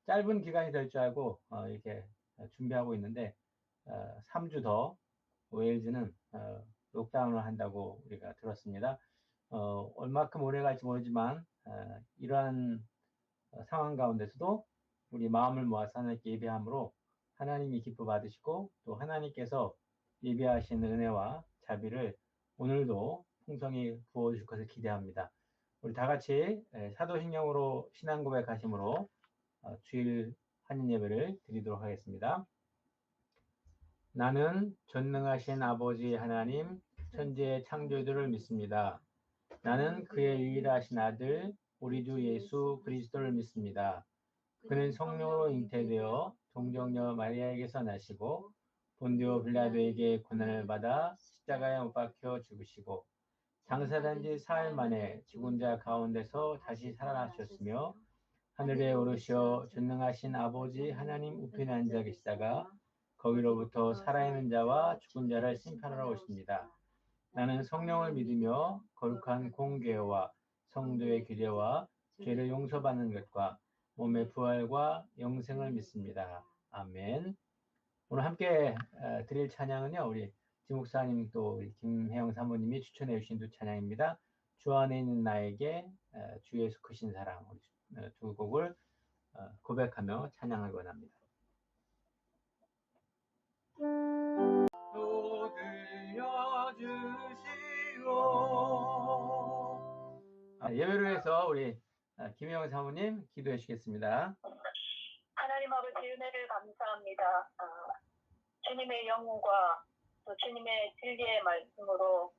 짧은 기간이 될 줄 알고 이렇게 준비하고 있는데 3주 더 웨일즈는 록다운을 한다고 우리가 들었습니다. 얼마큼 오래 갈지 모르지만 이러한 상황 가운데서도 우리 마음을 모아서 하나님께 예배함으로 하나님이 기뻐 받으시고 또 하나님께서 예배하신 은혜와 자비를 오늘도 풍성히 부어주실 것을 기대합니다. 우리 다 같이 사도신경으로 신앙 고백하심으로 주일 한인 예배를 드리도록 하겠습니다. 나는 전능하신 아버지 하나님 천지의 창조주를 믿습니다. 나는 그의 유일하신 아들 우리 주 예수 그리스도를 믿습니다. 그는 성령으로 잉태되어 동정녀 마리아에게서 나시고 본디오 빌라도에게 고난을 받아 십자가에 못 박혀 죽으시고 장사된 지 사흘 만에 죽은 자 가운데서 다시 살아나셨으며 하늘에 오르시어 전능하신 아버지 하나님 우편에 앉아 계시다가 거기로부터 살아있는 자와 죽은 자를 심판하러 오십니다. 나는 성령을 믿으며 거룩한 공교회와 성도의 규례와 죄를 용서받는 것과 몸의 부활과 영생을 믿습니다. 아멘. 오늘 함께 드릴 찬양은요, 우리 지목사님 또 우리 김혜영 사모님이 추천해 주신 두 찬양입니다. 주 안에 있는 나에게 주 예수 크신 사랑, 우리 두 곡을 고백하며 찬양을 원합니다. 또 들려주시오. 예배를 위해서 우리 김혜영 사모님 기도해 주시겠습니다. 하나님 아버지 은혜를 감사합니다. 주님의 영혼과 또 주님의 진리의 말씀으로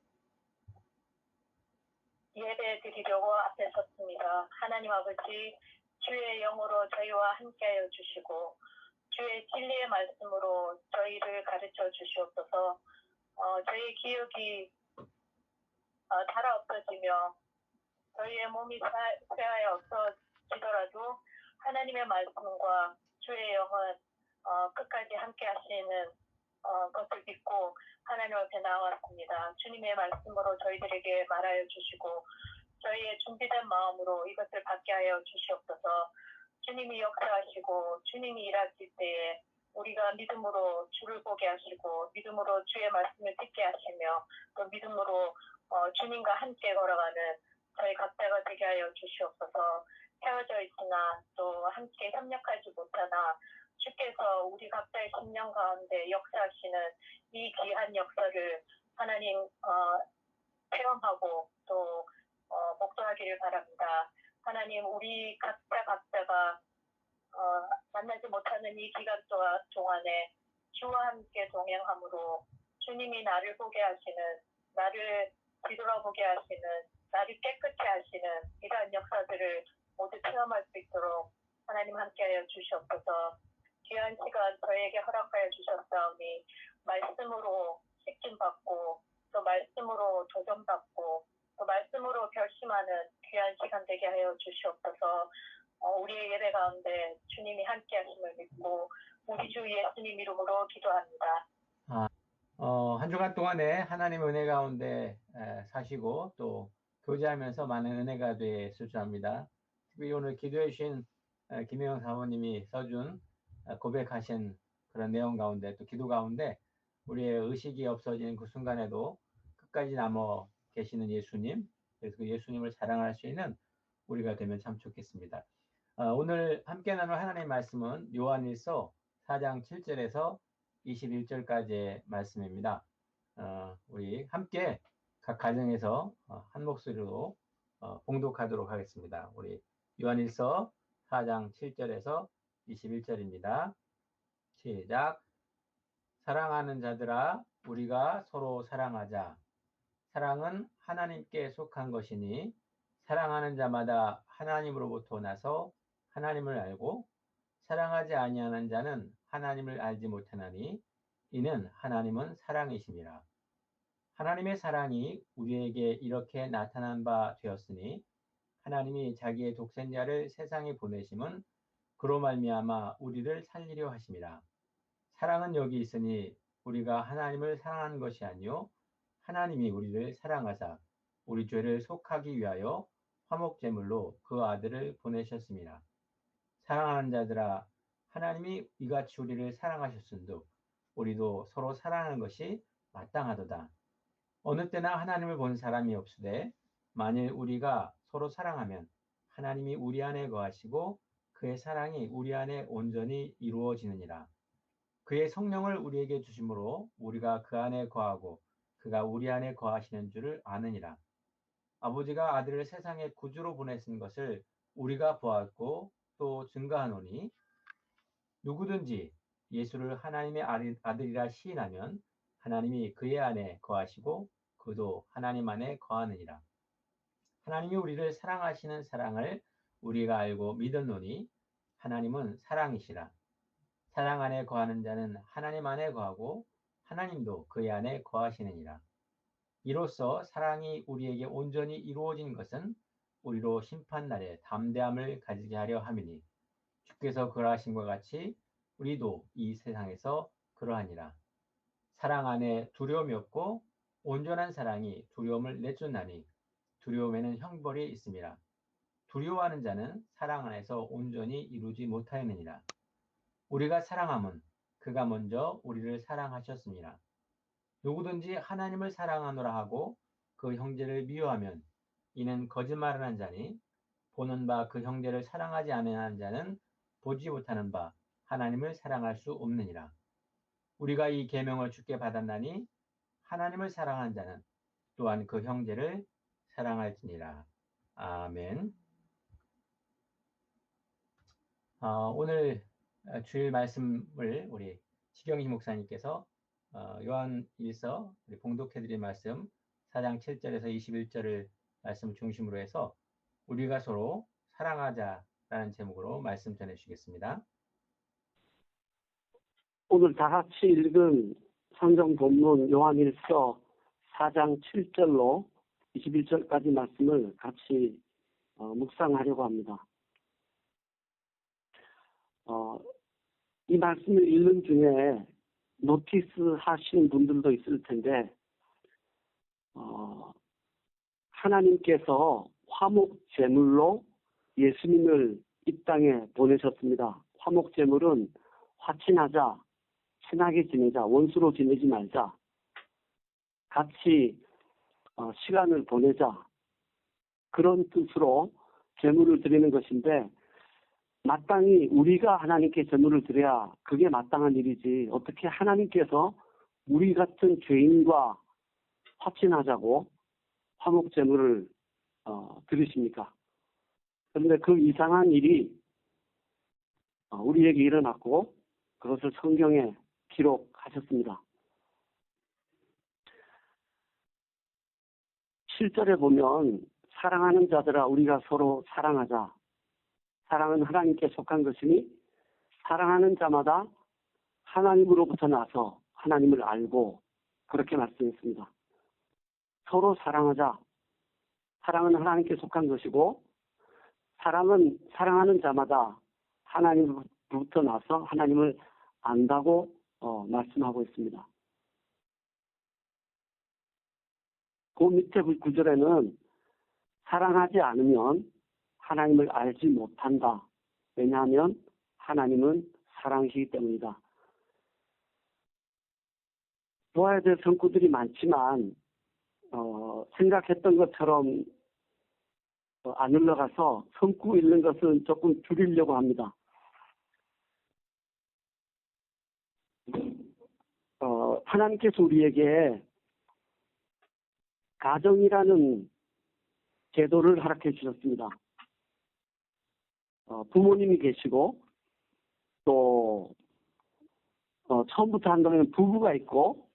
예배 드리려고 앞에 섰습니다. 하나님 아버지 주의 영으로 저희와 함께하여 주시고 주의 진리의 말씀으로 저희를 가르쳐 주시옵소서. 저희의 기억이 달아 없어지며 저희의 몸이 쇠하여 없어지더라도 하나님의 말씀과 주의 영은 끝까지 함께 하시는 것을 믿고 하나님 앞에 나왔습니다. 주님의 말씀으로 저희들에게 말하여 주시고 저희의 준비된 마음으로 이것을 받게 하여 주시옵소서. 주님이 역사하시고 주님이 일하실 때에 우리가 믿음으로 주를 보게 하시고 믿음으로 주의 말씀을 듣게 하시며 또 믿음으로 주님과 함께 걸어가는 저희 각자가 되게 하여 주시옵소서. 헤어져 있으나 또 함께 협력하지 못하나 주께서 우리 각자의 심령 가운데 역사하시는 이 귀한 역사를 하나님 체험하고 또 목도하기를 바랍니다. 하나님 우리 각자가 만나지 못하는 이 기간 동안에 주와 함께 동행함으로 주님이 나를 보게 하시는, 나를 뒤돌아보게 하시는, 나를 깨끗이 하시는 이러한 역사들을 모두 체험할 수 있도록 하나님 함께하여 주시옵소서. 귀한 시간 저에게 허락하여 주셨사오니 말씀으로 씻김받고 또 말씀으로 도전받고 또 말씀으로 결심하는 귀한 시간 되게 하여 주시옵소서. 우리의 예배 가운데 주님이 함께 하심을 믿고 우리 주 예수님 이름으로 기도합니다. 한 주간 동안에 하나님의 은혜 가운데 사시고 또 교제하면서 많은 은혜가 되었을 줄 압니다. 특히 오늘 기도해 주신 김혜영 사모님이 써준 고백하신 그런 내용 가운데 또 기도 가운데 우리의 의식이 없어지는 그 순간에도 끝까지 남아 계시는 예수님, 그래서 그 예수님을 자랑할 수 있는 우리가 되면 참 좋겠습니다. 오늘 함께 나눌 하나님의 말씀은 요한일서 4장 7절에서 21절까지의 말씀입니다. 우리 함께 각 가정에서 한 목소리로 봉독하도록 하겠습니다. 우리 요한일서 4장 7절에서 21절입니다. 시작. 사랑하는 자들아, 우리가 서로 사랑하자. 사랑은 하나님께 속한 것이니 사랑하는 자마다 하나님으로부터 나서 하나님을 알고 사랑하지 아니하는 자는 하나님을 알지 못하나니 이는 하나님은 사랑이심이라. 하나님의 사랑이 우리에게 이렇게 나타난 바 되었으니 하나님이 자기의 독생자를 세상에 보내심은 그로 말미암아 우리를 살리려 하심이라. 사랑은 여기 있으니 우리가 하나님을 사랑한 것이 아니요 하나님이 우리를 사랑하사 우리 죄를 속하기 위하여 화목제물로 그 아들을 보내셨습니다. 사랑하는 자들아, 하나님이 이같이 우리를 사랑하셨은즉 우리도 서로 사랑하는 것이 마땅하도다. 어느 때나 하나님을 본 사람이 없으되 만일 우리가 서로 사랑하면 하나님이 우리 안에 거하시고 그의 사랑이 우리 안에 온전히 이루어지느니라. 그의 성령을 우리에게 주심으로 우리가 그 안에 거하고 그가 우리 안에 거하시는 줄을 아느니라. 아버지가 아들을 세상에 구주로 보내신 것을 우리가 보았고 또 증거하노니 누구든지 예수를 하나님의 아들이라 시인하면 하나님이 그의 안에 거하시고 그도 하나님 안에 거하느니라. 하나님이 우리를 사랑하시는 사랑을 우리가 알고 믿었노니 하나님은 사랑이시라. 사랑 안에 거하는 자는 하나님 안에 거하고 하나님도 그의 안에 거하시느니라. 이로써 사랑이 우리에게 온전히 이루어진 것은 우리로 심판날에 담대함을 가지게 하려 함이니 주께서 그러하신 것 같이 우리도 이 세상에서 그러하니라. 사랑 안에 두려움이 없고 온전한 사랑이 두려움을 내쫓나니 두려움에는 형벌이 있음이라. 두려워하는 자는 사랑 안에서 온전히 이루지 못하였느니라. 우리가 사랑함은 그가 먼저 우리를 사랑하셨습니다. 누구든지 하나님을 사랑하노라 하고 그 형제를 미워하면 이는 거짓말을 한 자니 보는 바 그 형제를 사랑하지 아니하는 자는 보지 못하는 바 하나님을 사랑할 수 없느니라. 우리가 이 계명을 주께 받았나니 하나님을 사랑하는 자는 또한 그 형제를 사랑할지니라. 아멘. 오늘 주일 말씀을 우리 지경희 목사님께서 요한일서 우리 봉독해드린 말씀 4장 7절에서 21절을 말씀 중심으로 해서 우리가 서로 사랑하자라는 제목으로 말씀 전해주시겠습니다. 오늘 다 같이 읽은 성경 본문 요한일서 4장 7절로 21절까지 말씀을 같이 묵상하려고 합니다. 이 말씀을 읽는 중에 노티스 하시는 분들도 있을 텐데 하나님께서 화목 제물로 예수님을 이 땅에 보내셨습니다. 화목 제물은 화친하자, 친하게 지내자, 원수로 지내지 말자, 같이 시간을 보내자, 그런 뜻으로 제물을 드리는 것인데 마땅히 우리가 하나님께 제물을 드려야 그게 마땅한 일이지 어떻게 하나님께서 우리 같은 죄인과 화친하자고 화목 제물을 드리십니까? 그런데 그 이상한 일이 우리에게 일어났고 그것을 성경에 기록하셨습니다. 7절에 보면 사랑하는 자들아 우리가 서로 사랑하자. 사랑은 하나님께 속한 것이니 사랑하는 자마다 하나님으로부터 나서 하나님을 알고 그렇게 말씀했습니다. 서로 사랑하자. 사랑은 하나님께 속한 것이고 사랑은 사랑하는 자마다 하나님으로부터 나서 하나님을 안다고 말씀하고 있습니다. 그 밑에 구절에는 사랑하지 않으면 하나님을 알지 못한다. 왜냐하면 하나님은 사랑이기 때문이다. 보아야 될 성구들이 많지만 생각했던 것처럼 안 흘러가서 성구 읽는 것은 조금 줄이려고 합니다. 하나님께서 우리에게 가정이라는 제도를 허락해 주셨습니다. 부모님이 계시고 또 처음부터 한다면 부부가 있고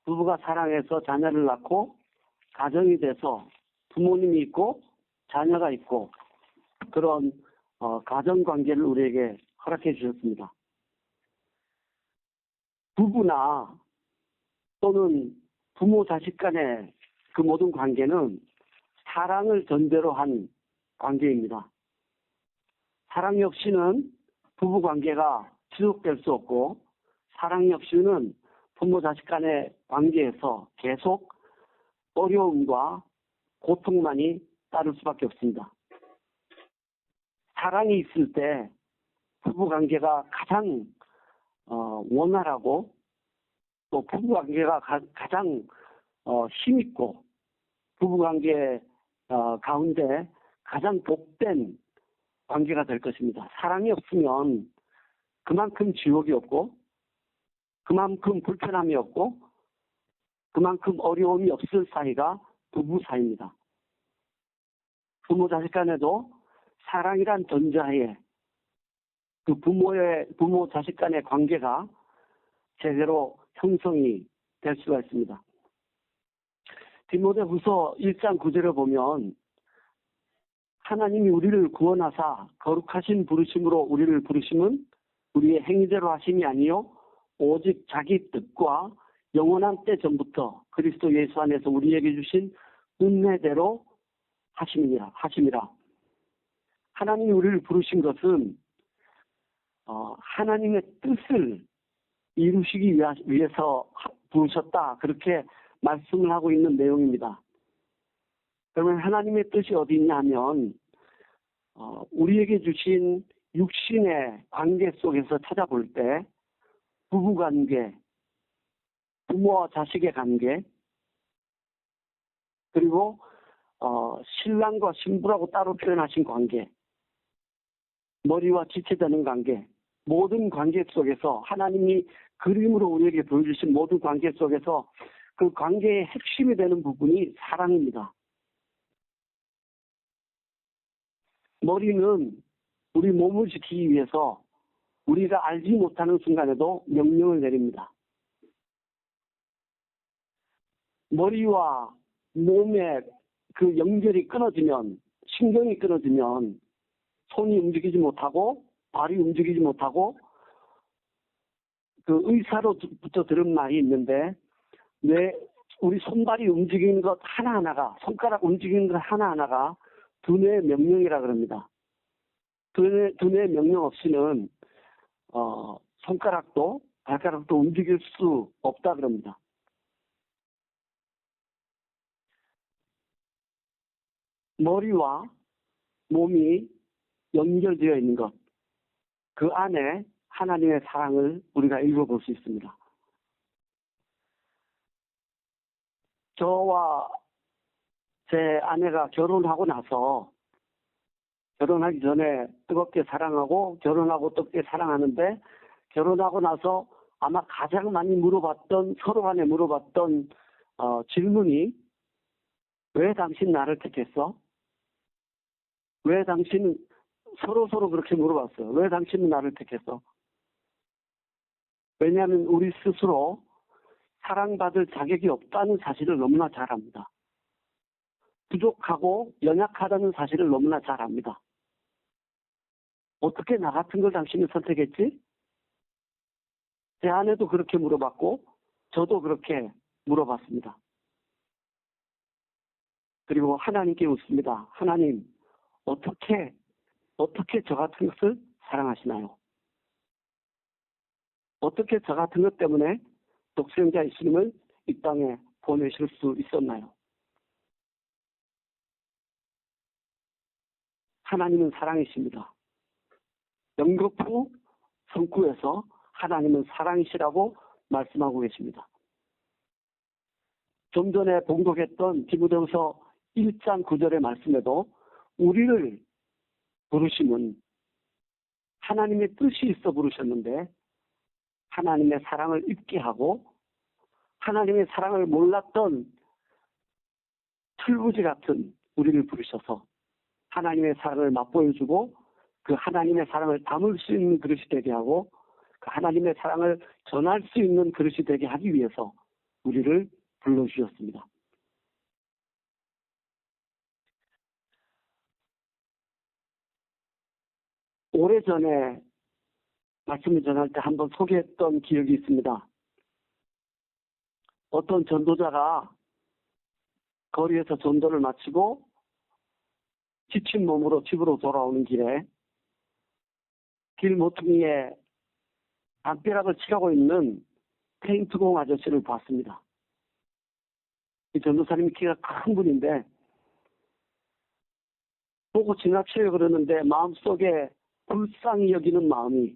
부부가 사랑해서 자녀를 낳고 가정이 돼서 부모님이 있고 자녀가 있고 그런 가정관계를 우리에게 허락해 주셨습니다. 부부나 또는 부모 자식 간의 그 모든 관계는 사랑을 전제로 한 관계입니다. 사랑이 없이는 부부관계가 지속될 수 없고 사랑이 없이는 부모 자식 간의 관계에서 계속 어려움과 고통만이 따를 수밖에 없습니다. 사랑이 있을 때 부부관계가 가장 원활하고 또 부부관계가 가장 힘있고 부부관계 가운데 가장 복된 관계가 될 것입니다. 사랑이 없으면 그만큼 지옥이 없고 그만큼 불편함이 없고 그만큼 어려움이 없을 사이가 부부 사이입니다. 부모 자식 간에도 사랑이란 전자에 그 부모 자식 간의 관계가 제대로 형성이 될 수가 있습니다. 디모데후서 1장 9절을 보면 하나님이 우리를 구원하사 거룩하신 부르심으로 우리를 부르심은 우리의 행위대로 하심이 아니요 오직 자기 뜻과 영원한 때 전부터 그리스도 예수 안에서 우리에게 주신 은혜대로 하심이라. 하나님이 우리를 부르신 것은 하나님의 뜻을 이루시기 위해서 부르셨다. 그렇게 말씀을 하고 있는 내용입니다. 그러면 하나님의 뜻이 어디 있냐 하면 우리에게 주신 육신의 관계 속에서 찾아볼 때 부부관계, 부모와 자식의 관계, 그리고 신랑과 신부라고 따로 표현하신 관계, 머리와 지체되는 관계, 모든 관계 속에서 하나님이 그림으로 우리에게 보여주신 모든 관계 속에서 그 관계의 핵심이 되는 부분이 사랑입니다. 머리는 우리 몸을 지키기 위해서 우리가 알지 못하는 순간에도 명령을 내립니다. 머리와 몸의 그 연결이 끊어지면, 신경이 끊어지면 손이 움직이지 못하고 발이 움직이지 못하고 그 의사로부터 들은 말이 있는데 왜 우리 손발이 움직이는 것 하나하나가, 손가락 움직이는 것 하나하나가 두뇌의 명령이라 그럽니다. 두뇌의 명령 없이는 손가락도 발가락도 움직일 수 없다 그럽니다. 머리와 몸이 연결되어 있는 것, 그 안에 하나님의 사랑을 우리가 읽어볼 수 있습니다. 저와 제 아내가 결혼하고 나서 결혼하기 전에 뜨겁게 사랑하고 결혼하고 뜨겁게 사랑하는데 결혼하고 나서 아마 가장 많이 서로 간에 물어봤던 질문이 왜 당신 나를 택했어? 왜 당신은 서로 그렇게 물어봤어요. 왜 당신은 나를 택했어? 왜냐하면 우리 스스로 사랑받을 자격이 없다는 사실을 너무나 잘 압니다. 부족하고 연약하다는 사실을 너무나 잘 압니다. 어떻게 나 같은 걸 당신이 선택했지? 제 아내도 그렇게 물어봤고 저도 그렇게 물어봤습니다. 그리고 하나님께 묻습니다. 하나님, 어떻게 저 같은 것을 사랑하시나요? 어떻게 저 같은 것 때문에 독생자 예수님을 이 땅에 보내실 수 있었나요? 하나님은 사랑이십니다. 영거푸 성구에서 하나님은 사랑이시라고 말씀하고 계십니다. 좀 전에 봉독했던 디모데후서 1장 9절의 말씀에도 우리를 부르심은 하나님의 뜻이 있어 부르셨는데 하나님의 사랑을 잊게 하고 하나님의 사랑을 몰랐던 철부지 같은 우리를 부르셔서 하나님의 사랑을 맛보여주고 그 하나님의 사랑을 담을 수 있는 그릇이 되게 하고 그 하나님의 사랑을 전할 수 있는 그릇이 되게 하기 위해서 우리를 불러주셨습니다. 오래전에 말씀을 전할 때 한번 소개했던 기억이 있습니다. 어떤 전도자가 거리에서 전도를 마치고 지친 몸으로 집으로 돌아오는 길에 길 모퉁이에 담벼락을 칠하고 있는 페인트공 아저씨를 봤습니다. 이 전도사님이 키가 큰 분인데 보고 지나치려 그러는데 마음속에 불쌍히 여기는 마음이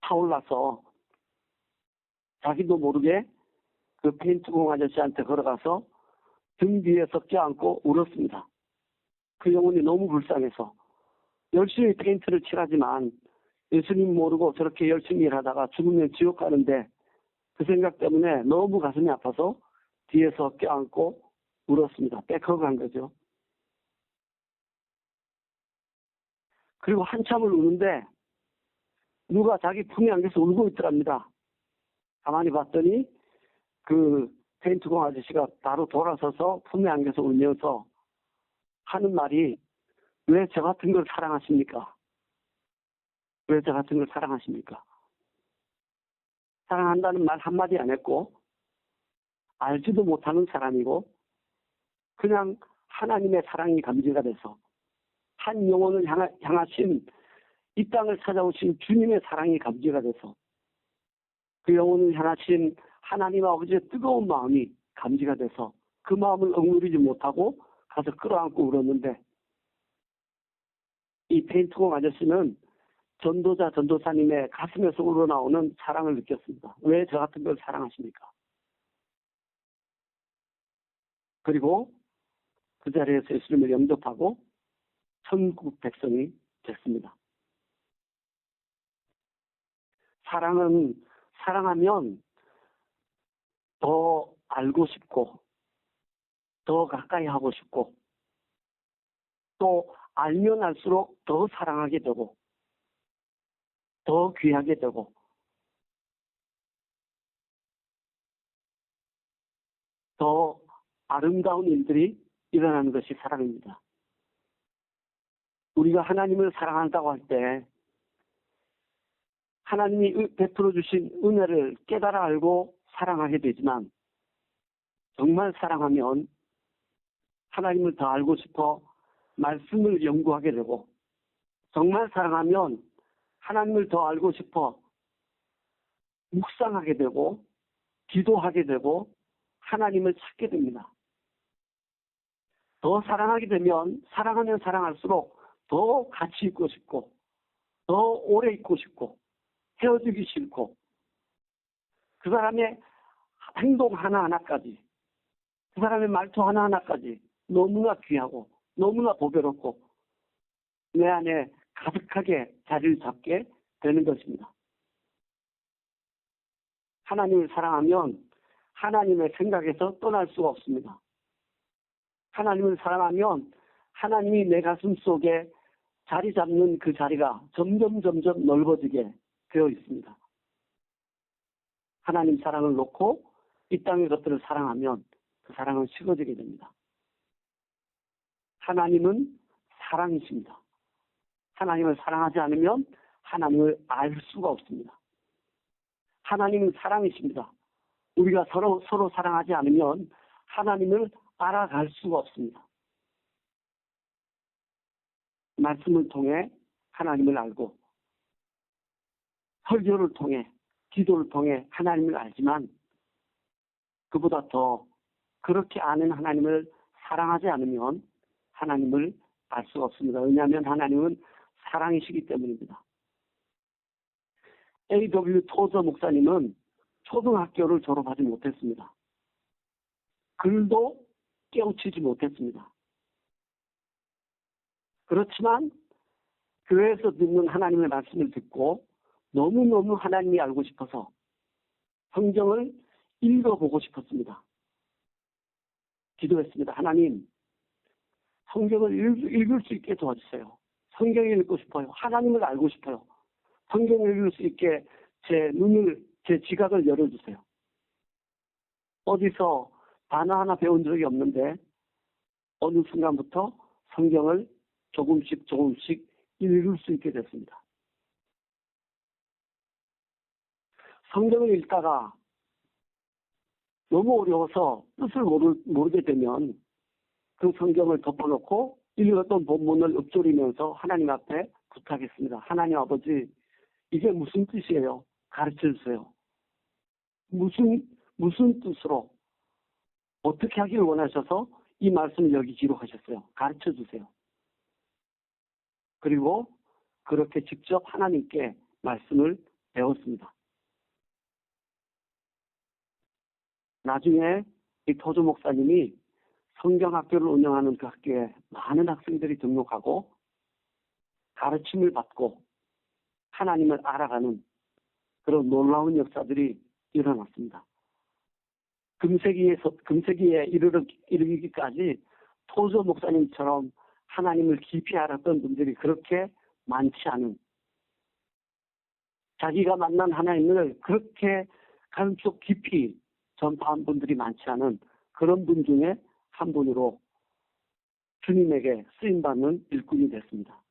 타올라서 자기도 모르게 그 페인트공 아저씨한테 걸어가서 등 뒤에서 껴안고 울었습니다. 그 영혼이 너무 불쌍해서 열심히 페인트를 칠하지만 예수님 모르고 저렇게 열심히 일하다가 죽으면 지옥 가는데 그 생각 때문에 너무 가슴이 아파서 뒤에서 껴안고 울었습니다. 빽허간 거죠. 그리고 한참을 우는데 누가 자기 품에 안겨서 울고 있더랍니다. 가만히 봤더니 그 페인트공 아저씨가 바로 돌아서서 품에 안겨서 울면서 하는 말이 왜 저 같은 걸 사랑하십니까? 왜 저 같은 걸 사랑하십니까? 사랑한다는 말 한마디 안 했고 알지도 못하는 사람이고 그냥 하나님의 사랑이 감지가 돼서 한 영혼을 향하신 이 땅을 찾아오신 주님의 사랑이 감지가 돼서 그 영혼을 향하신 하나님 아버지의 뜨거운 마음이 감지가 돼서 그 마음을 억누르지 못하고 가서 끌어안고 울었는데 이 페인트공 아저씨는 전도사님의 가슴에서 우러나오는 사랑을 느꼈습니다. 왜 저 같은 걸 사랑하십니까? 그리고 그 자리에서 예수님을 영접하고 천국 백성이 됐습니다. 사랑하면 더 알고 싶고 더 가까이 하고 싶고 또 알면 알수록 더 사랑하게 되고 더 귀하게 되고 더 아름다운 일들이 일어나는 것이 사랑입니다. 우리가 하나님을 사랑한다고 할 때 하나님이 베풀어 주신 은혜를 깨달아 알고 사랑하게 되지만 정말 사랑하면 하나님을 더 알고 싶어 말씀을 연구하게 되고 정말 사랑하면 하나님을 더 알고 싶어 묵상하게 되고 기도하게 되고 하나님을 찾게 됩니다. 더 사랑하게 되면 사랑하면 사랑할수록 더 같이 있고 싶고 더 오래 있고 싶고 헤어지기 싫고 그 사람의 행동 하나하나까지 그 사람의 말투 하나하나까지 너무나 귀하고 너무나 보배롭고 내 안에 가득하게 자리를 잡게 되는 것입니다. 하나님을 사랑하면 하나님의 생각에서 떠날 수가 없습니다. 하나님을 사랑하면 하나님이 내 가슴 속에 자리 잡는 그 자리가 점점 넓어지게 되어 있습니다. 하나님 사랑을 놓고 이 땅의 것들을 사랑하면 그 사랑은 식어지게 됩니다. 하나님은 사랑이십니다. 하나님을 사랑하지 않으면 하나님을 알 수가 없습니다. 하나님은 사랑이십니다. 우리가 서로 사랑하지 않으면 하나님을 알아갈 수가 없습니다. 말씀을 통해 하나님을 알고 설교를 통해 기도를 통해 하나님을 알지만 그보다 더 그렇게 아는 하나님을 사랑하지 않으면 하나님을 알 수가 없습니다. 왜냐하면 하나님은 사랑이시기 때문입니다. A.W. 토저 목사님은 초등학교를 졸업하지 못했습니다. 글도 깨우치지 못했습니다. 그렇지만 교회에서 듣는 하나님의 말씀을 듣고 너무너무 하나님이 알고 싶어서 성경을 읽어보고 싶었습니다. 기도했습니다. 하나님, 성경을 읽을 수 있게 도와주세요. 성경을 읽고 싶어요. 하나님을 알고 싶어요. 성경을 읽을 수 있게 제 지각을 열어주세요. 어디서 단어 하나 배운 적이 없는데 어느 순간부터 성경을 조금씩 읽을 수 있게 됐습니다. 성경을 읽다가 너무 어려워서 뜻을 모르게 되면 그 성경을 덮어놓고 읽었던 본문을 읊조리면서 하나님 앞에 부탁했습니다. 하나님 아버지, 이게 무슨 뜻이에요? 가르쳐 주세요. 무슨 뜻으로 어떻게 하기를 원하셔서 이 말씀을 여기 기록하셨어요? 가르쳐 주세요. 그리고 그렇게 직접 하나님께 말씀을 배웠습니다. 나중에 이 토조 목사님이 성경학교를 운영하는 그 학교에 많은 학생들이 등록하고 가르침을 받고 하나님을 알아가는 그런 놀라운 역사들이 일어났습니다. 금세기에 이르기까지 토조 목사님처럼 하나님을 깊이 알았던 분들이 그렇게 많지 않은, 자기가 만난 하나님을 그렇게 가슴속 깊이 전파한 분들이 많지 않은 그런 분 중에 한 분으로 주님에게 쓰임받는 일꾼이 됐습니다.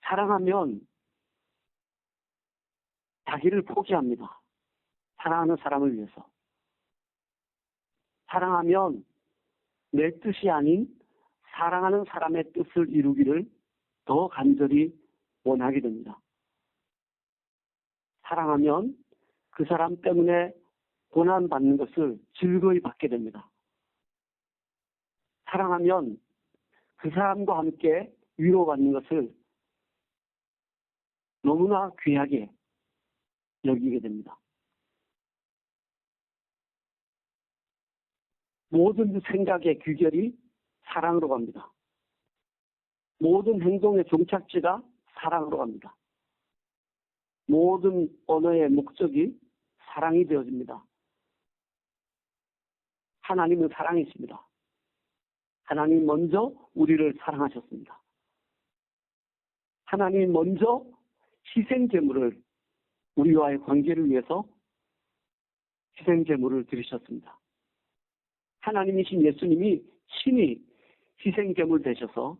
사랑하면 자기를 포기합니다. 사랑하는 사람을 위해서. 사랑하면 내 뜻이 아닌 사랑하는 사람의 뜻을 이루기를 더 간절히 원하게 됩니다. 사랑하면 그 사람 때문에 고난받는 것을 즐거이 받게 됩니다. 사랑하면 그 사람과 함께 위로받는 것을 너무나 귀하게 여기게 됩니다. 모든 생각의 귀결이 사랑으로 갑니다. 모든 행동의 종착지가 사랑으로 갑니다. 모든 언어의 목적이 사랑이 되어집니다. 하나님은 사랑이십니다. 하나님 먼저 우리를 사랑하셨습니다. 하나님 먼저 희생제물을, 우리와의 관계를 위해서 희생제물을 드리셨습니다. 하나님이신 예수님이 친히 희생제물 되셔서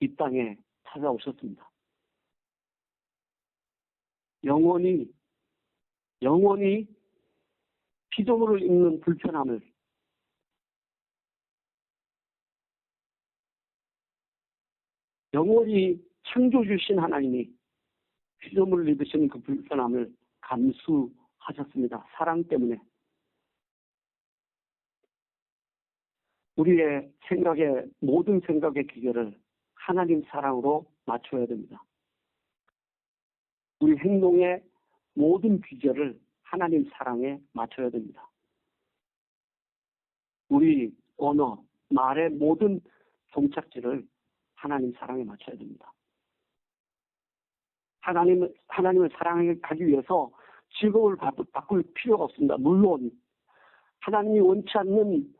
이 땅에 찾아오셨습니다. 영원히 피조물을 입는 불편함을, 영원히 창조주신 하나님이 피조물을 입으시는 그 불편함을 감수하셨습니다. 사랑 때문에. 우리의 모든 생각의 기결을 하나님 사랑으로 맞춰야 됩니다. 우리 행동의 모든 비결을 하나님 사랑에 맞춰야 됩니다. 우리 언어, 말의 모든 종착지를 하나님 사랑에 맞춰야 됩니다. 하나님을 사랑하기 위해서 직업을 바꿀 필요가 없습니다. 물론 하나님이 원치 않는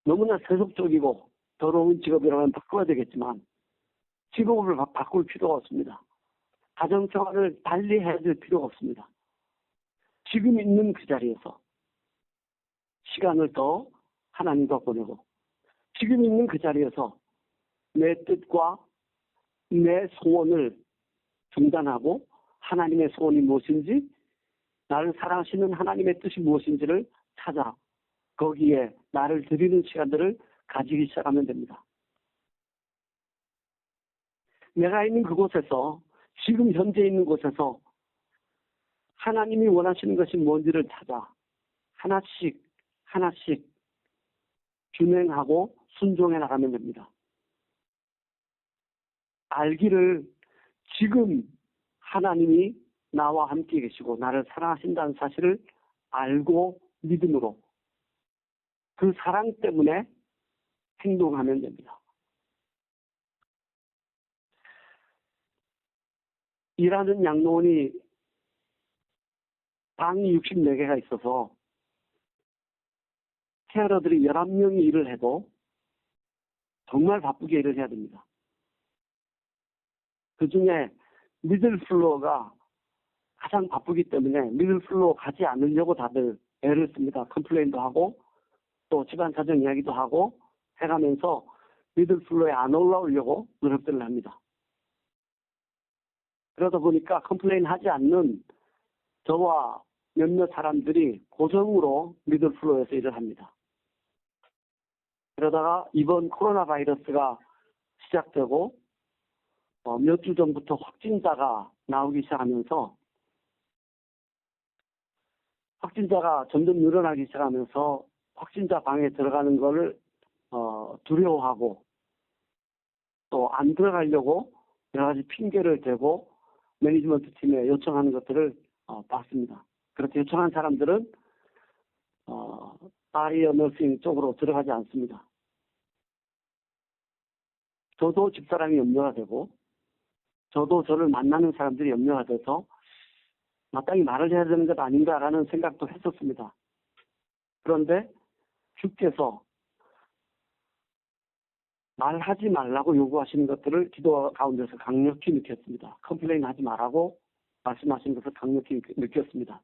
너무나 세속적이고 더러운 직업이라면 바꿔야 되겠지만 직업을 바꿀 필요가 없습니다. 가정생활을 달리 해야 될 필요가 없습니다. 지금 있는 그 자리에서 시간을 더 하나님과 보내고 지금 있는 그 자리에서 내 뜻과 내 소원을 중단하고 하나님의 소원이 무엇인지, 나를 사랑하시는 하나님의 뜻이 무엇인지를 찾아 거기에 나를 드리는 시간들을 가지기 시작하면 됩니다. 내가 있는 그곳에서, 지금 현재 있는 곳에서 하나님이 원하시는 것이 뭔지를 찾아 하나씩 준행하고 순종해 나가면 됩니다. 알기를, 지금 하나님이 나와 함께 계시고 나를 사랑하신다는 사실을 알고 믿음으로 그 사랑 때문에 행동하면 됩니다. 일하는 양로원이 방이 64개가 있어서 케어러들이 11명이 일을 해도 정말 바쁘게 일을 해야 됩니다. 그 중에 미들플로어가 가장 바쁘기 때문에 미들플로어 가지 않으려고 다들 애를 씁니다. 컴플레인도 하고 또 집안 사정 이야기도 하고 해가면서 미들플로어에 안 올라오려고 노력들을 합니다. 그러다 보니까 컴플레인 하지 않는 저와 몇몇 사람들이 고정으로 미들플로어에서 일을 합니다. 그러다가 이번 코로나 바이러스가 시작되고 몇 주 전부터 확진자가 나오기 시작하면서 확진자가 점점 늘어나기 시작하면서 확진자 방에 들어가는 거를 두려워하고 또 안 들어가려고 여러 가지 핑계를 대고 매니지먼트 팀에 요청하는 것들을 봤습니다. 그렇게 요청한 사람들은 바리어 너싱 쪽으로 들어가지 않습니다. 저도 집사람이 염려가 되고 저도 저를 만나는 사람들이 염려가 돼서 마땅히 말을 해야 되는 것 아닌가라는 생각도 했었습니다. 그런데 주께서 말하지 말라고 요구하시는 것들을 기도 가운데서 강력히 느꼈습니다. 컴플레인 하지 말라고 말씀하시는 것을 강력히 느꼈습니다.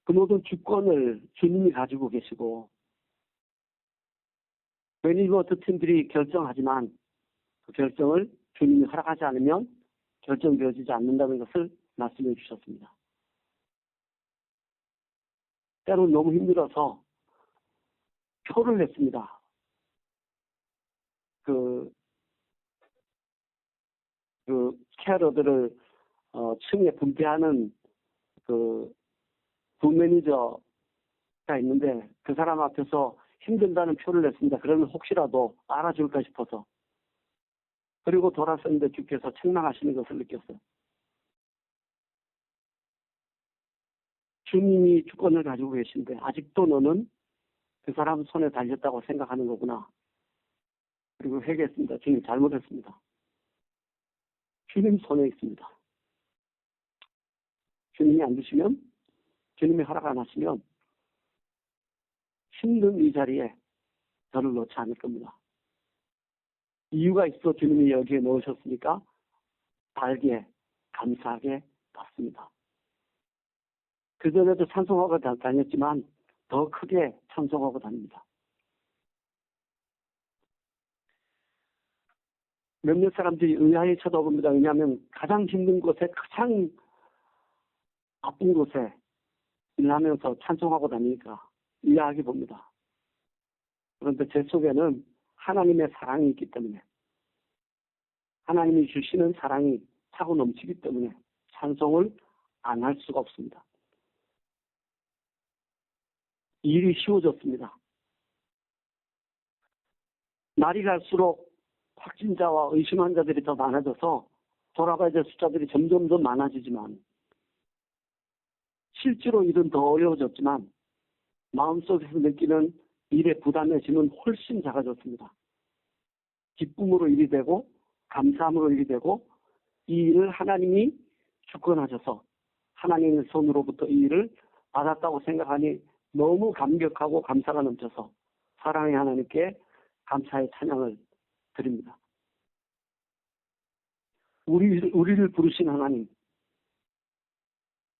그 모든 주권을 주님이 가지고 계시고 매니지먼트 팀들이 결정하지만 그 결정을 주님이 허락하지 않으면 결정되어지지 않는다는 것을 말씀해 주셨습니다. 때로는 너무 힘들어서 표를 냈습니다. 그 캐러들을 층에 분배하는 부 매니저가 있는데 그 사람 앞에서 힘든다는 표를 냈습니다. 그러면 혹시라도 알아줄까 싶어서. 그리고 돌아섰는데 주께서 책망하시는 것을 느꼈어요. 주님이 주권을 가지고 계신데 아직도 너는 그 사람 손에 달렸다고 생각하는 거구나. 그리고 회개했습니다. 주님 잘못했습니다. 주님 손에 있습니다. 주님이 안 주시면, 주님이 허락 안 하시면 힘든 이 자리에 저를 놓지 않을 겁니다. 이유가 있어 주님이 여기에 넣으셨으니까 알게, 감사하게 받습니다. 그전에도 찬송하고 다녔지만 더 크게 찬송하고 다닙니다. 몇몇 사람들이 의아히 쳐다봅니다. 왜냐하면 가장 힘든 곳에 가장 바쁜 곳에 일하면서 찬송하고 다니니까 의아하게 봅니다. 그런데 제 속에는 하나님의 사랑이 있기 때문에 하나님이 주시는 사랑이 차고 넘치기 때문에 찬송을 안 할 수가 없습니다. 일이 쉬워졌습니다. 날이 갈수록 확진자와 의심 환자들이 더 많아져서 돌아가야 될 숫자들이 점점 더 많아지지만 실제로 일은 더 어려워졌지만 마음속에서 느끼는 일의 부담의 짐은 훨씬 작아졌습니다. 기쁨으로 일이 되고 감사함으로 일이 되고 이 일을 하나님이 주권하셔서 하나님의 손으로부터 이 일을 받았다고 생각하니 너무 감격하고 감사가 넘쳐서 사랑의 하나님께 감사의 찬양을 드립니다. 우리를 부르신 하나님,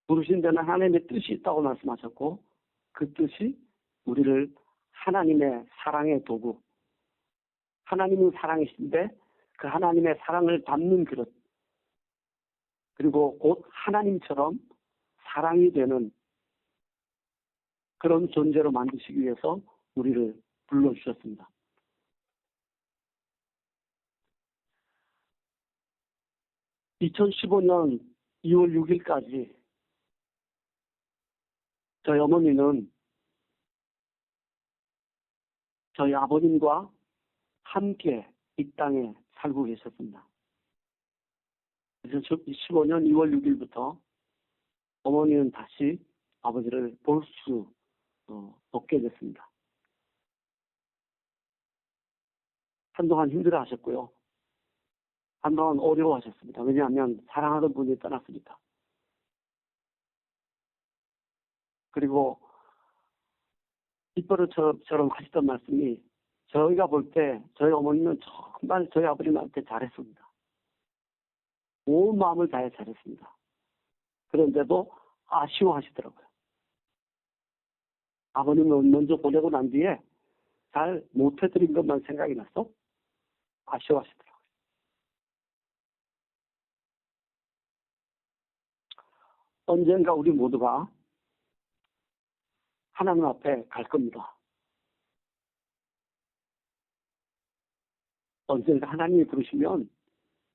부르신 데는 하나님의 뜻이 있다고 말씀하셨고 그 뜻이 우리를 하나님의 사랑의 도구, 하나님은 사랑이신데 그 하나님의 사랑을 담는 그릇, 그리고 곧 하나님처럼 사랑이 되는 그런 존재로 만드시기 위해서 우리를 불러주셨습니다. (2015년 2월 6일까지) 저희 어머니는 저희 아버님과 함께 이 땅에 살고 계셨습니다. 그래서 2015년 2월 6일부터 어머니는 다시 아버지를 볼 수 없게 됐습니다. 한동안 힘들어하셨고요. 한동안 어려워하셨습니다. 왜냐하면 사랑하던 분이 떠났으니까. 그리고 빗버릇처럼 하시던 말씀이 저희가 볼 때 저희 어머니는 정말 저희 아버님한테 잘했습니다. 온 마음을 다해 잘했습니다. 그런데도 아쉬워하시더라고요. 아버님은 먼저 보내고 난 뒤에 잘 못해드린 것만 생각이 나서 아쉬워하시더라고요. 언젠가 우리 모두가 하나님 앞에 갈 겁니다. 언젠가 하나님이 부르시면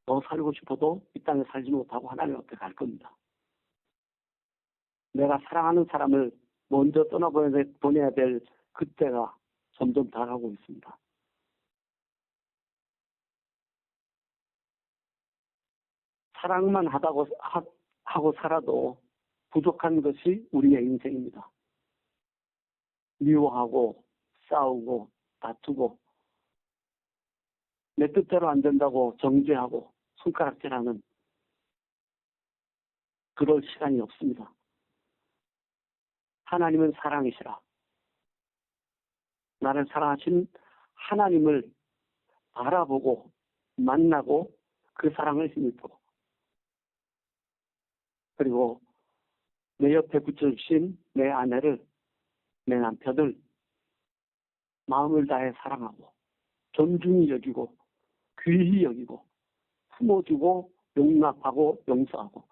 더 살고 싶어도 이 땅에 살지 못하고 하나님 앞에 갈 겁니다. 내가 사랑하는 사람을 먼저 떠나보내야 될 그때가 점점 다가오고 있습니다. 사랑만 하고 살아도 부족한 것이 우리의 인생입니다. 미워하고 싸우고 다투고 내 뜻대로 안 된다고 정죄하고 손가락질하는 그럴 시간이 없습니다. 하나님은 사랑이시라. 나를 사랑하신 하나님을 알아보고 만나고 그 사랑을 힘입고 그리고 내 옆에 붙여주신 내 아내를 내 남편을 마음을 다해 사랑하고 존중히 여기고 귀히 여기고 품어주고 용납하고 용서하고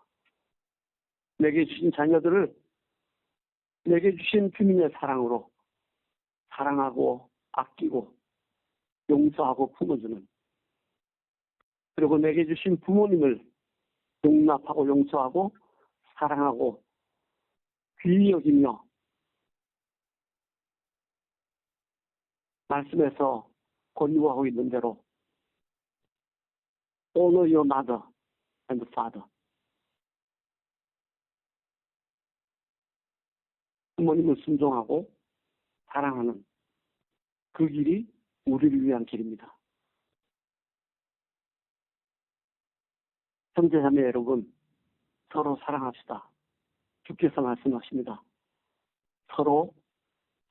내게 주신 자녀들을 내게 주신 주님의 사랑으로 사랑하고 아끼고 용서하고 품어주는 그리고 내게 주신 부모님을 용납하고 용서하고 사랑하고 귀히 여기며 말씀에서 권유하고 있는 대로 honor your mother and father 부모님을 순종하고 사랑하는 그 길이 우리를 위한 길입니다. 형제자매 여러분, 서로 사랑합시다. 주께서 말씀하십니다. 서로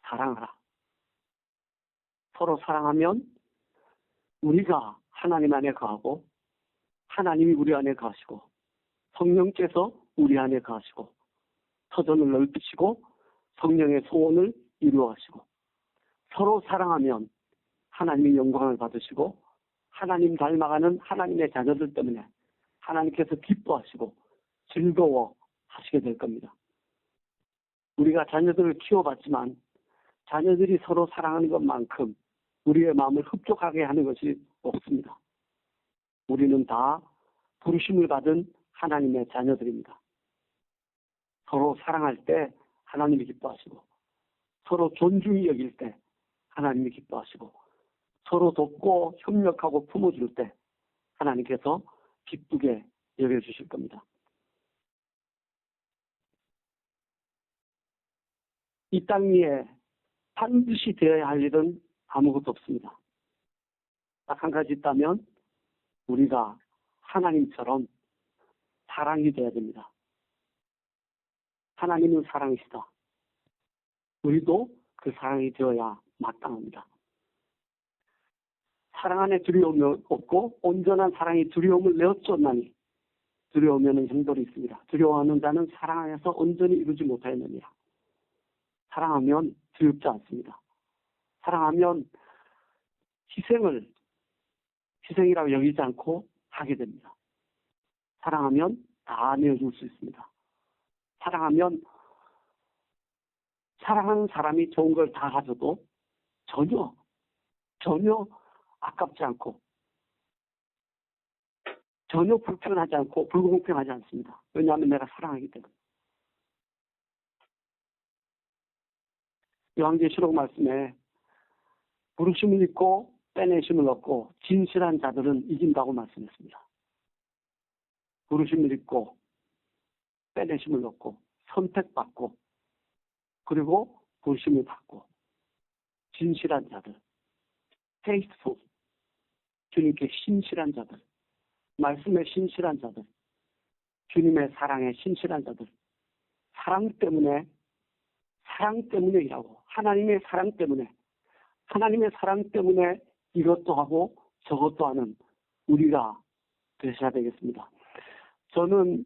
사랑하라. 서로 사랑하면 우리가 하나님 안에 거하고 하나님이 우리 안에 거하시고 성령께서 우리 안에 거하시고 터전을 넓히시고 성령의 소원을 이루어가시고 서로 사랑하면 하나님의 영광을 받으시고 하나님 닮아가는 하나님의 자녀들 때문에 하나님께서 기뻐하시고 즐거워하시게 될 겁니다. 우리가 자녀들을 키워봤지만 자녀들이 서로 사랑하는 것만큼 우리의 마음을 흡족하게 하는 것이 없습니다. 우리는 다 부르심을 받은 하나님의 자녀들입니다. 서로 사랑할 때 하나님이 기뻐하시고 서로 존중히 여길 때 하나님이 기뻐하시고 서로 돕고 협력하고 품어줄 때 하나님께서 기쁘게 여겨주실 겁니다. 이 땅 위에 반드시 되어야 할 일은 아무것도 없습니다. 딱 한 가지 있다면 우리가 하나님처럼 사랑이 되어야 됩니다. 하나님은 사랑이시다. 우리도 그 사랑이 되어야 마땅합니다. 사랑 안에 두려움이 없고 온전한 사랑이 두려움을 내어쫓나니 두려우면 형벌이 있습니다. 두려워하는 자는 사랑 안에서 온전히 이루지 못하였느니라. 사랑하면 두렵지 않습니다. 사랑하면 희생이라고 여기지 않고 하게 됩니다. 사랑하면 다 내어줄 수 있습니다. 사랑하면 사랑하는 사람이 좋은 걸 다 가져도 전혀 아깝지 않고 전혀 불편하지 않고 불공평하지 않습니다. 왜냐하면 내가 사랑하기 때문에. 요한계시록 말씀에 부르심을 입고 빼내심을 얻고 진실한 자들은 이긴다고 말씀했습니다. 부르심을 입고 빼내심을 얻고 선택받고 그리고 부르심을 받고 진실한 자들, faithful, 주님께 신실한 자들, 말씀에 신실한 자들, 주님의 사랑에 신실한 자들, 사랑 때문에 일하고 하나님의 사랑 때문에 이것도 하고 저것도 하는 우리가 되셔야 되겠습니다. 저는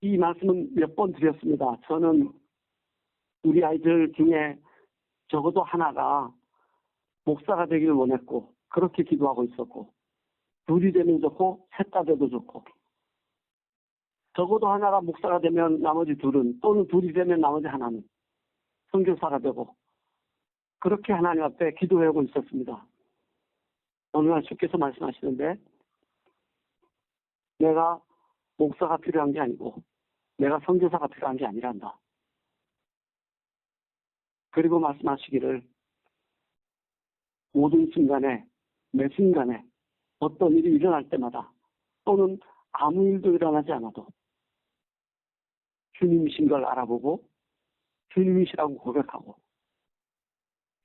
이 말씀은 몇 번 드렸습니다. 저는 우리 아이들 중에 적어도 하나가 목사가 되기를 원했고 그렇게 기도하고 있었고 둘이 되면 좋고 셋 다 돼도 좋고 적어도 하나가 목사가 되면 나머지 둘은 또는 둘이 되면 나머지 하나는 선교사가 되고 그렇게 하나님 앞에 기도하고 있었습니다. 어느 날 주께서 말씀하시는데 내가 목사가 필요한 게 아니고 내가 선교사가 필요한 게 아니란다. 그리고 말씀하시기를 모든 순간에, 매 순간에 어떤 일이 일어날 때마다 또는 아무 일도 일어나지 않아도 주님이신 걸 알아보고 주님이시라고 고백하고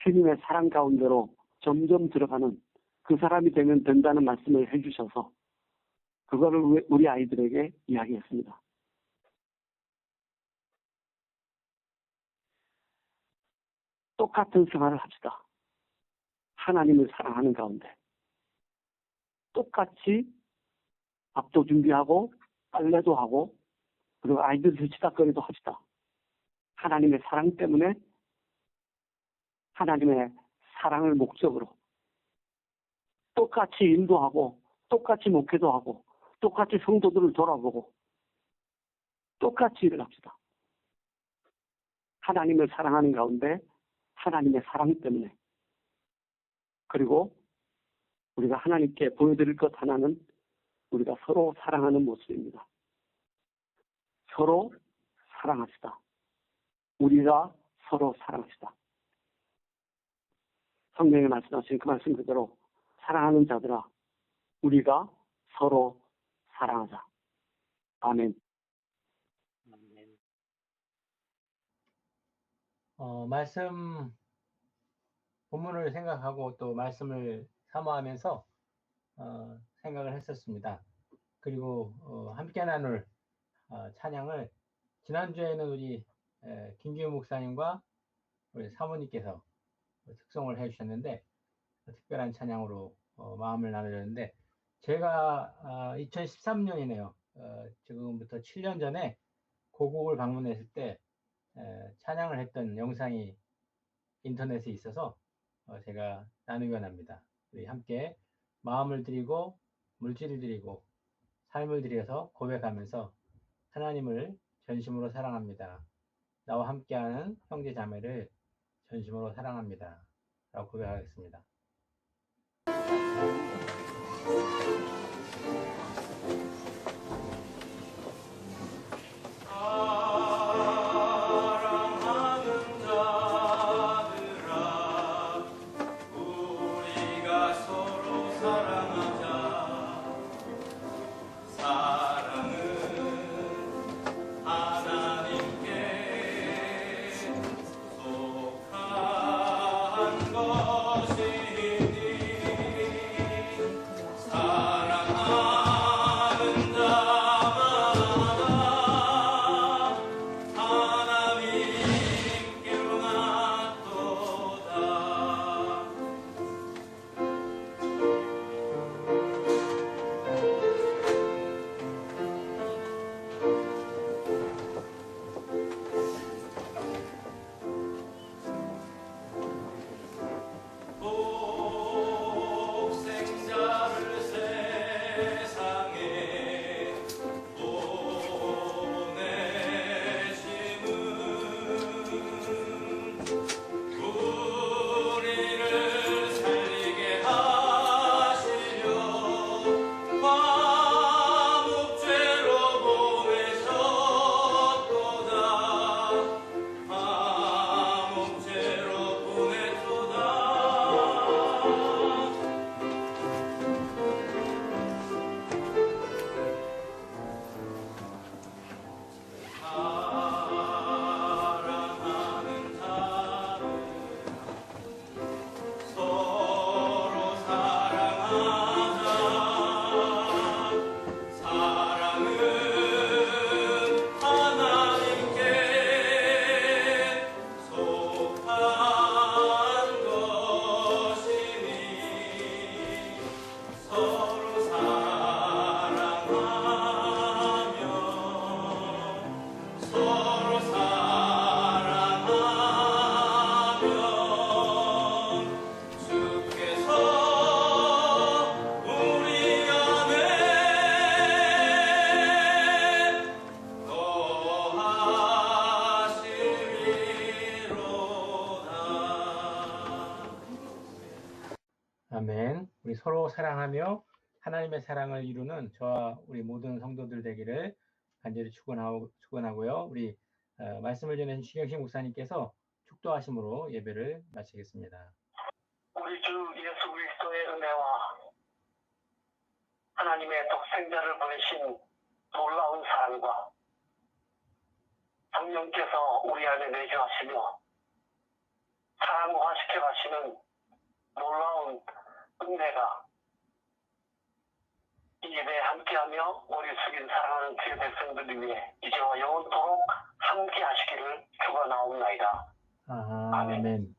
주님의 사랑 가운데로 점점 들어가는 그 사람이 되면 된다는 말씀을 해주셔서 그거를 우리 아이들에게 이야기했습니다. 똑같은 생활을 합시다. 하나님을 사랑하는 가운데 똑같이 밥도 준비하고 빨래도 하고 그리고 아이들 들치닥거리도 합시다. 하나님의 사랑 때문에 하나님의 사랑을 목적으로 똑같이 일도 하고 똑같이 목회도 하고 똑같이 성도들을 돌아보고 똑같이 일을 합시다. 하나님을 사랑하는 가운데 하나님의 사랑 때문에 그리고 우리가 하나님께 보여드릴 것 하나는 우리가 서로 사랑하는 모습입니다. 서로 사랑합시다. 우리가 서로 사랑합시다. 성경에 말씀하신 그 말씀 그대로 사랑하는 자들아 우리가 서로 사랑하자. 아멘. 말씀 본문을 생각하고 또 말씀을 사모하면서 생각을 했었습니다. 그리고 함께 나눌 찬양을 지난주에는 우리 김기우 목사님과 우리 사모님께서 특송을 해주셨는데 특별한 찬양으로 마음을 나누려는데 제가 2013년이네요. 지금부터 7년 전에 고국을 방문했을 때 찬양을 했던 영상이 인터넷에 있어서 제가 나누기 원합니다. 우리 함께 마음을 드리고 물질을 드리고 삶을 드려서 고백하면서 하나님을 전심으로 사랑합니다. 나와 함께하는 형제 자매를 전심으로 사랑합니다. 라고 고백하겠습니다. 아멘. 우리 서로 사랑하며 하나님의 사랑을 이루는 저와 우리 모든 성도들 되기를 간절히 축원하고요. 우리 말씀을 전해준 신경식 목사님께서 축도하심으로 예배를 마치겠습니다. 우리 주 하나님의 독생자를 보내신 놀라운 사랑과 성령께서 우리 안에 내주하시며 사랑화시켜 가시는 놀라운 은혜가 이 예배에 함께하며 머리 숙인 사랑하는 주의 백성들을 위해 이제와 영원토록 함께 하시기를 축원하옵나이다. 아멘.